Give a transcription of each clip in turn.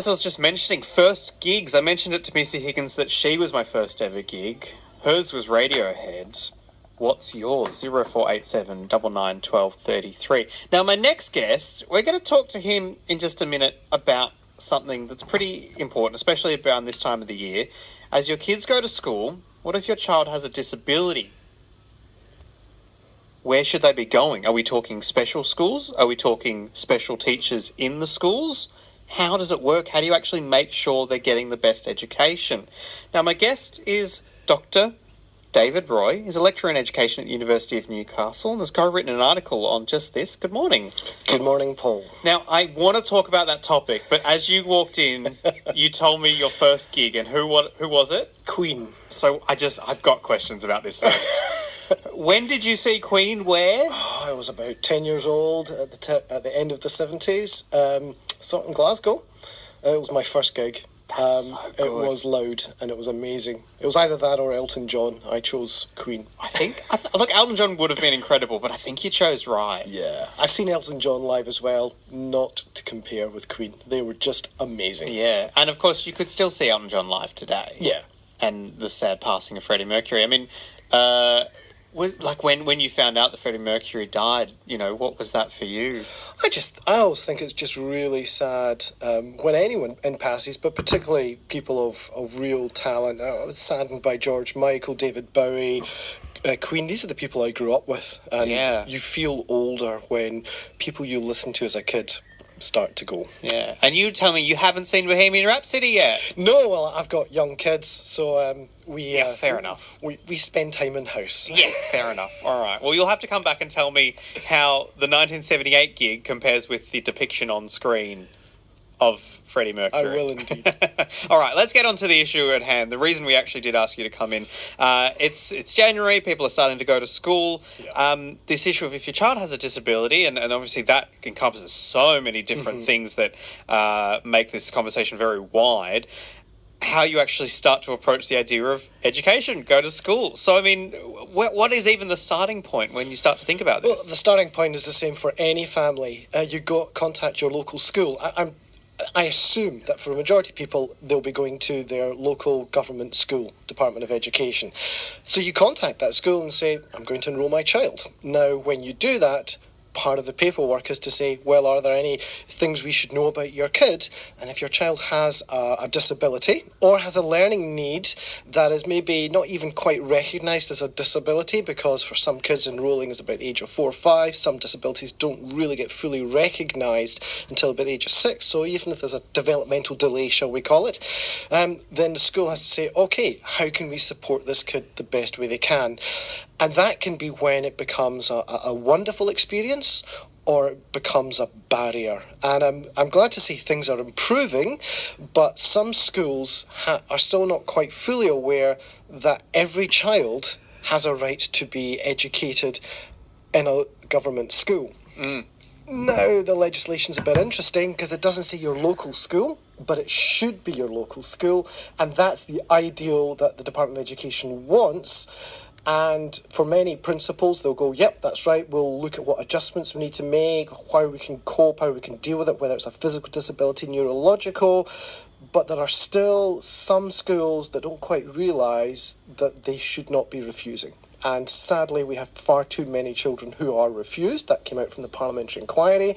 As I was just mentioning, first gigs. I mentioned it to Missy Higgins that she was my first ever gig. Hers was Radiohead. What's yours? 0487 99 12 33. Now, my next guest, we're going to talk to him in just a minute about something that's pretty important, especially around this time of the year. As your kids go to school, what if your child has a disability? Where should they be going? Are we talking special schools? Are we talking special teachers in the schools? How does it work? How do you actually make sure they're getting the best education? Now, my guest is Dr. David Roy. He's a lecturer in education at the University of Newcastle and has co-written an article on just this. Good morning. Good morning, Paul. Now, I want to talk about that topic, but as you walked in, you told me your first gig, and who was it? Queen. So I've got questions about this first. When did you see Queen? Where? Oh, I was about 10 years old at the end of the 70s. Saw it in Glasgow. It was my first gig. That's so good. It was loud and it was amazing. It was either that or Elton John. I chose Queen. Look, Elton John would have been incredible, but I think you chose right. Yeah. I've seen Elton John live as well, not to compare with Queen. They were just amazing. Yeah, and of course you could still see Elton John live today. Yeah. And the sad passing of Freddie Mercury. I mean, was like when you found out that Freddie Mercury died, what was that for you? I always think it's just really sad when anyone passes, but particularly people of real talent. I was saddened by George Michael, David Bowie, Queen. These are the people I grew up with, and you feel older when people you listened to as a kid start to go. Yeah, and you tell me you haven't seen Bohemian Rhapsody yet. No, well, I've got young kids, so fair enough. We spend time in house. Yeah, fair enough. All right. Well, you'll have to come back and tell me how the 1978 gig compares with the depiction on screen of Freddie Mercury. I will indeed. All right, let's get on to the issue at hand. The reason we actually did ask you to come in, it's January, people are starting to go to school. Yeah. This issue of if your child has a disability, and obviously that encompasses so many different things that make this conversation very wide, how you actually start to approach the idea of education, go to school. So, I mean, what is even the starting point when you start to think about this? Well, the starting point is the same for any family. You contact your local school. I assume that for a majority of people, they'll be going to their local government school, Department of Education. So you contact that school and say, I'm going to enrol my child. Now, when you do that, part of the paperwork is to say, well, are there any things we should know about your kid? And if your child has a disability or has a learning need that is maybe not even quite recognised as a disability, because for some kids enrolling is about the age of 4 or 5, some disabilities don't really get fully recognised until about the age of 6, so even if there's a developmental delay, shall we call it, then the school has to say, okay, how can we support this kid the best way they can? And that can be when it becomes a wonderful experience or it becomes a barrier. And I'm glad to see things are improving, but some schools are still not quite fully aware that every child has a right to be educated in a government school. Now, the legislation's a bit interesting because it doesn't say your local school, but it should be your local school, and that's the ideal that the Department of Education wants. And for many principals, they'll go, yep, that's right, we'll look at what adjustments we need to make, how we can cope, how we can deal with it, whether it's a physical disability, neurological. But there are still some schools that don't quite realise that they should not be refusing. And sadly, we have far too many children who are refused. That came out from the parliamentary inquiry.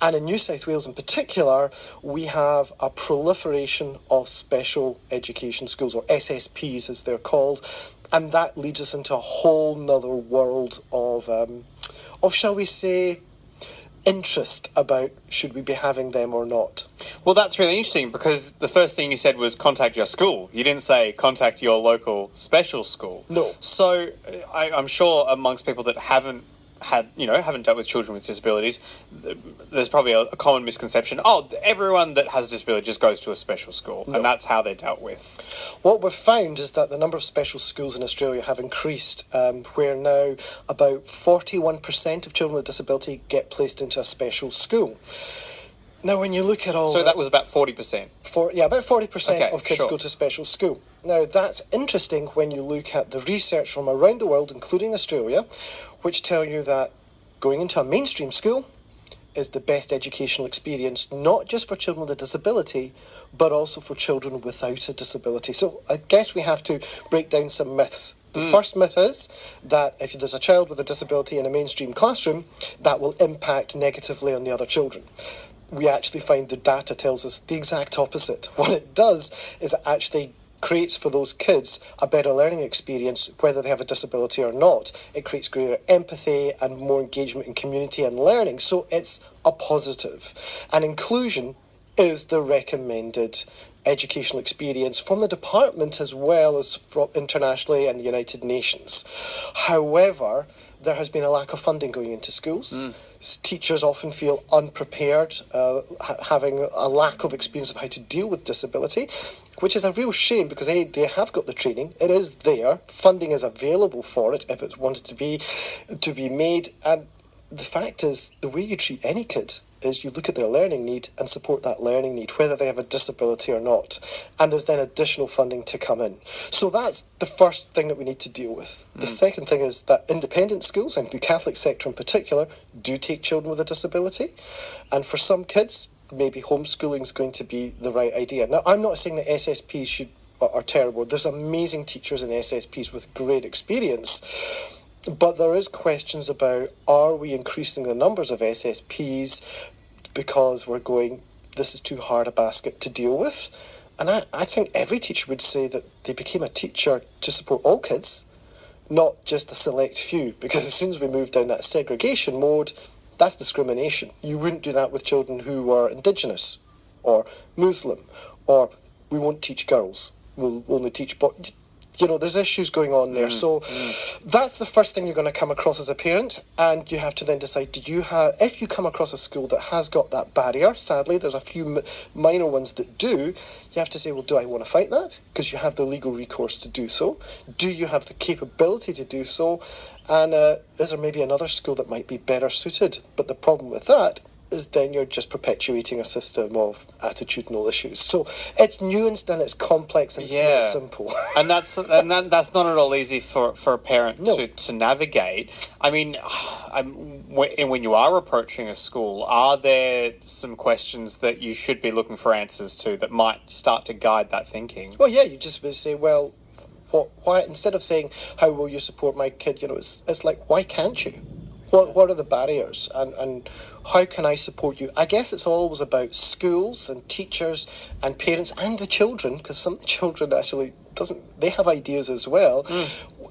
And in New South Wales in particular, we have a proliferation of special education schools, or SSPs as they're called. And that leads us into a whole nother world of shall we say, interest about should we be having them or not. Well, that's really interesting because the first thing you said was contact your school. You didn't say contact your local special school. No. So I'm sure amongst people that haven't dealt with children with disabilities, there's probably a common misconception. Oh, everyone that has a disability just goes to a special school, and that's how they're dealt with. What we've found is that the number of special schools in Australia have increased, where now about 41% of children with disability get placed into a special school. Now, when you look at all... So that was about 40%? About 40% of kids sure. go to special school. Now, that's interesting when you look at the research from around the world, including Australia, which tell you that going into a mainstream school is the best educational experience, not just for children with a disability, but also for children without a disability. So I guess we have to break down some myths. The first myth is that if there's a child with a disability in a mainstream classroom, that will impact negatively on the other children. We actually find the data tells us the exact opposite. What it does is it actually creates for those kids a better learning experience, whether they have a disability or not. It creates greater empathy and more engagement in community and learning. So it's a positive. And inclusion is the recommended educational experience from the department as well as from internationally and the United Nations. However, there has been a lack of funding going into schools. Teachers often feel unprepared, having a lack of experience of how to deal with disability, which is a real shame because they have got the training. It is there. Funding is available for it if it's wanted to be made. And the fact is, the way you treat any kid is you look at their learning need and support that learning need, whether they have a disability or not. And there's then additional funding to come in. So that's the first thing that we need to deal with. The second thing is that independent schools, and the Catholic sector in particular, do take children with a disability. And for some kids, maybe homeschooling is going to be the right idea. Now, I'm not saying that SSPs are terrible. There's amazing teachers in SSPs with great experience. But there is questions about, are we increasing the numbers of SSPs because we're going, this is too hard a basket to deal with? And I think every teacher would say that they became a teacher to support all kids, not just a select few, because as soon as we move down that segregation mode, that's discrimination. You wouldn't do that with children who are Indigenous or Muslim, or we won't teach girls, we'll only teach boys. You know, there's issues going on there. So that's the first thing you're going to come across as a parent, and you have to then decide, if you come across a school that has got that barrier, sadly, there's a few minor ones that do, you have to say, well, do I want to fight that? Because you have the legal recourse to do so. Do you have the capability to do so? And is there maybe another school that might be better suited? But the problem with that is then you're just perpetuating a system of attitudinal issues. So it's nuanced and it's complex and it's not simple. and that's not at all easy for a parent to navigate. I mean, when you are approaching a school, are there some questions that you should be looking for answers to that might start to guide that thinking? Well, yeah, you just would say, well, why instead of saying, how will you support my kid, you know, it's like, why can't you? What are the barriers and how can I support you? I guess it's always about schools and teachers and parents and the children, because some children actually they have ideas as well,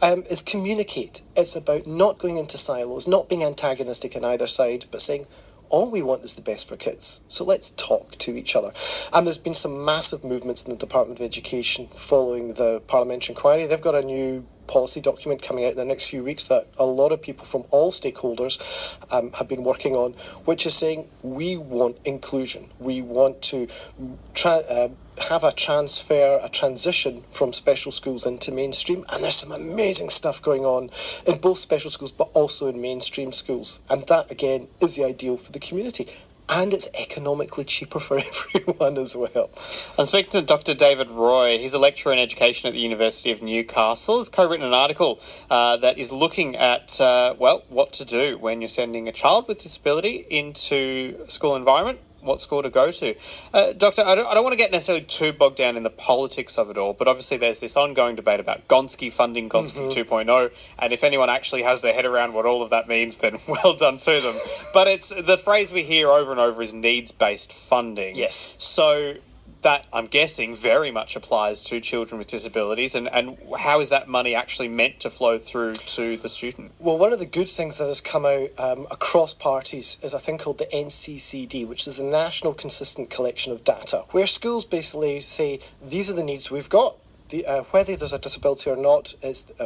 is communicate. It's about not going into silos, not being antagonistic on either side, but saying, all we want is the best for kids. So let's talk to each other. And there's been some massive movements in the Department of Education following the parliamentary inquiry. They've got a new policy document coming out in the next few weeks that a lot of people from all stakeholders have been working on, which is saying we want inclusion. We want to have a transition from special schools into mainstream, and there's some amazing stuff going on in both special schools but also in mainstream schools, and that again is the ideal for the community. And it's economically cheaper for everyone as well. I'm speaking to Dr. David Roy. He's a lecturer in education at the University of Newcastle. He's co-written an article that is looking at, what to do when you're sending a child with disability into a school environment, what school to go to. Doctor, I don't want to get necessarily too bogged down in the politics of it all, but obviously there's this ongoing debate about Gonski funding, Gonski 2.0, and if anyone actually has their head around what all of that means, then well done to them. But it's the phrase we hear over and over is needs-based funding. Yes. So that, I'm guessing, very much applies to children with disabilities, and how is that money actually meant to flow through to the student? Well, one of the good things that has come out across parties is a thing called the NCCD, which is the National Consistent Collection of Data, where schools basically say, these are the needs we've got. Whether there's a disability or not,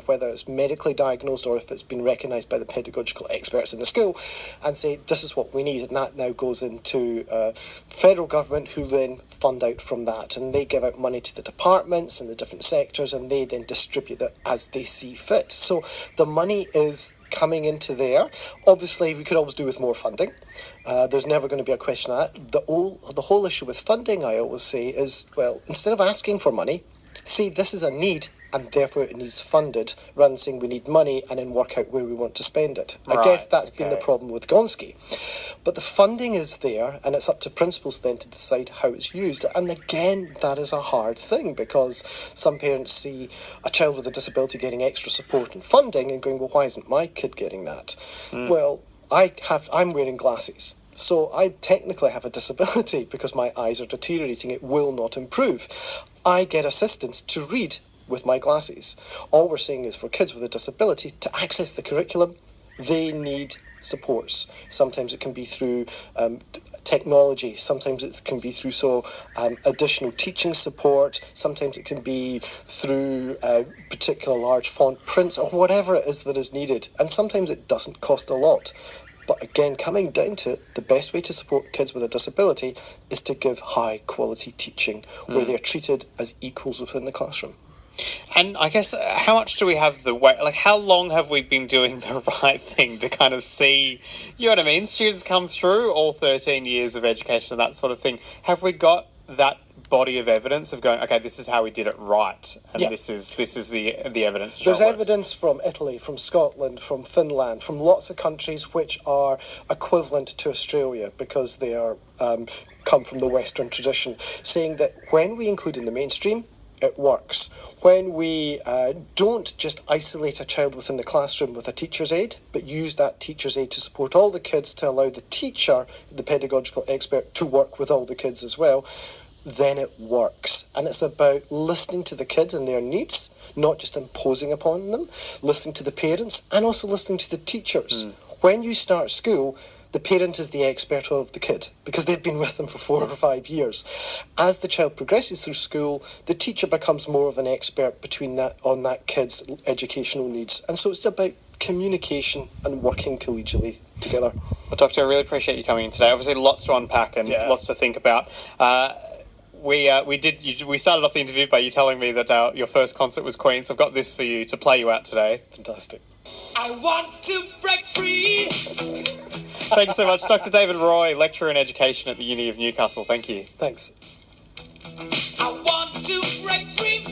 whether it's medically diagnosed or if it's been recognised by the pedagogical experts in the school, and say this is what we need, and that now goes into federal government, who then fund out from that, and they give out money to the departments and the different sectors, and they then distribute it as they see fit. So the money is coming into there. Obviously, we could always do with more funding. There's never going to be a question of that. The whole issue with funding, I always say, is, well, instead of asking for money, say this is a need and therefore it needs funded, rather than saying we need money and then work out where we want to spend it. I Right, guess that's been the okay. problem with Gonski. But the funding is there, and it's up to principals then to decide how it's used. And again, that is a hard thing, because some parents see a child with a disability getting extra support and funding and going, well, why isn't my kid getting that? Well, I'm wearing glasses. So I technically have a disability because my eyes are deteriorating. It will not improve. I get assistance to read with my glasses. All we're saying is for kids with a disability to access the curriculum, they need supports. Sometimes it can be through technology, sometimes it can be through additional teaching support, sometimes it can be through particular large font prints or whatever it is that is needed, and sometimes it doesn't cost a lot. But again, coming down to it, the best way to support kids with a disability is to give high quality teaching where they're treated as equals within the classroom. And I guess how much do we have the way? Like, how long have we been doing the right thing to kind of see, you know what I mean? Students come through all 13 years of education and that sort of thing. Have we got that body of evidence of going, okay, this is how we did it right, and this is the evidence. There's evidence from Italy, from Scotland, from Finland, from lots of countries which are equivalent to Australia because they are come from the Western tradition, saying that when we include in the mainstream, it works. When we don't just isolate a child within the classroom with a teacher's aide, but use that teacher's aide to support all the kids, to allow the teacher, the pedagogical expert, to work with all the kids as well, then it works. And it's about listening to the kids and their needs, not just imposing upon them, listening to the parents, and also listening to the teachers. When you start school, the parent is the expert of the kid because they've been with them for 4 or 5 years. As the child progresses through school, the teacher becomes more of an expert on that kid's educational needs. And so it's about communication and working collegially together. Well, Doctor, I really appreciate you coming in today. Obviously, lots to unpack and lots to think about. We started off the interview by you telling me that your first concert was Queen, so I've got this for you to play you out today. Fantastic. I want to break free. Thank you so much, Dr. David Roy, lecturer in education at the Uni of Newcastle. Thank you. Thanks. I want to break free.